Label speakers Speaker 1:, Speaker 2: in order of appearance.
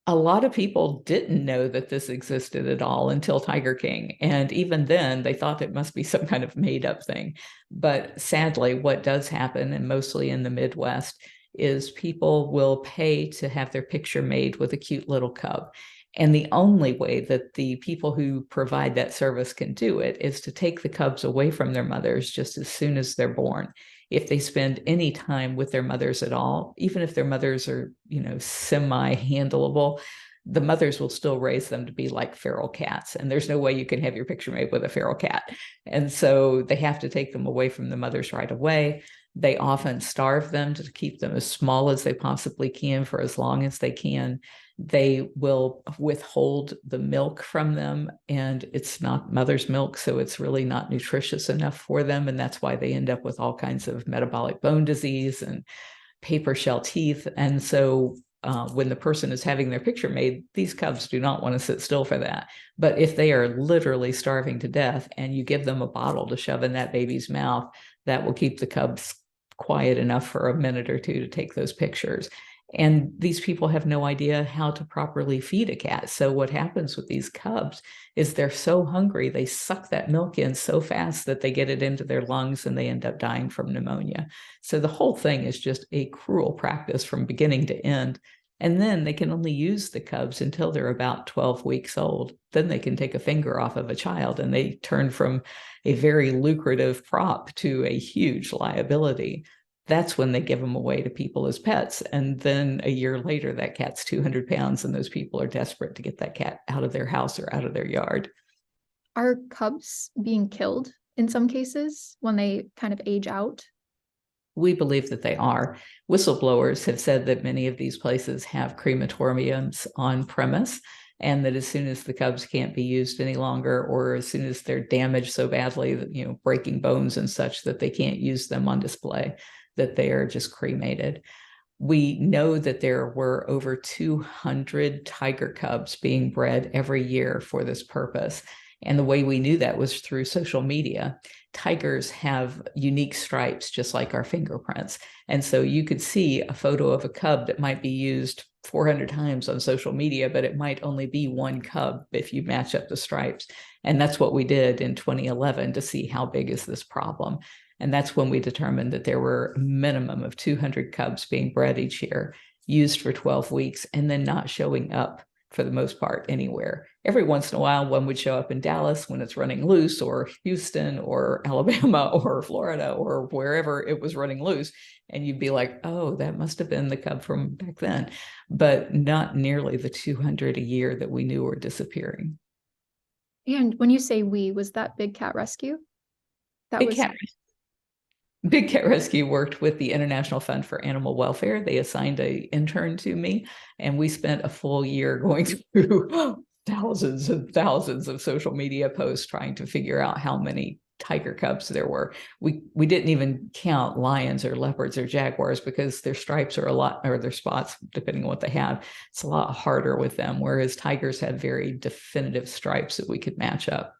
Speaker 1: A lot of people didn't know that this existed at all until Tiger King. And even then, they thought it must be some kind of made up thing. But sadly, what does happen, and mostly in the Midwest, is people will pay to have their picture made with a cute little cub. And the only way that the people who provide that service can do it is to take the cubs away from their mothers just as soon as they're born. If they spend any time with their mothers at all, even if their mothers are, semi-handleable, the mothers will still raise them to be like feral cats. And there's no way you can have your picture made with a feral cat. And so they have to take them away from the mothers right away. They often starve them to keep them as small as they possibly can for as long as they can. They will withhold the milk from them, and it's not mother's milk, so it's really not nutritious enough for them. And that's why they end up with all kinds of metabolic bone disease and paper shell teeth. And so when the person is having their picture made, these cubs do not want to sit still for that. But if they are literally starving to death and you give them a bottle to shove in that baby's mouth, that will keep the cubs quiet enough for a minute or two to take those pictures. And these people have no idea how to properly feed a cat. So what happens with these cubs is they're so hungry, they suck that milk in so fast that they get it into their lungs and they end up dying from pneumonia. So the whole thing is just a cruel practice from beginning to end. And then they can only use the cubs until they're about 12 weeks old. Then they can take a finger off of a child and they turn from a very lucrative prop to a huge liability. That's when they give them away to people as pets. And then a year later, that cat's 200 pounds and those people are desperate to get that cat out of their house or out of their yard.
Speaker 2: Are cubs being killed in some cases when they kind of age out?
Speaker 1: We believe that they are. Whistleblowers have said that many of these places have crematoriums on premise, and that as soon as the cubs can't be used any longer, or as soon as they're damaged so badly that, breaking bones and such, that they can't use them on display, that they are just cremated. We know that there were over 200 tiger cubs being bred every year for this purpose. And the way we knew that was through social media. Tigers have unique stripes, just like our fingerprints. And so you could see a photo of a cub that might be used 400 times on social media, but it might only be one cub if you match up the stripes. And that's what we did in 2011 to see how big is this problem. And that's when we determined that there were a minimum of 200 cubs being bred each year, used for 12 weeks, and then not showing up for the most part anywhere. Every once in a while, one would show up in Dallas when it's running loose, or Houston, or Alabama, or Florida, or wherever it was running loose. And you'd be like, oh, that must have been the cub from back then. But not nearly the 200 a year that we knew were disappearing.
Speaker 2: And when you say we, was that Big Cat Rescue? That
Speaker 1: Big
Speaker 2: was
Speaker 1: Cat Big Cat Rescue worked with the International Fund for Animal Welfare. They assigned an intern to me, and we spent a full year going through thousands and thousands of social media posts trying to figure out how many tiger cubs there were. We didn't even count lions or leopards or jaguars because their stripes are a lot, or their spots, depending on what they have, it's a lot harder with them, whereas tigers have very definitive stripes that we could match up.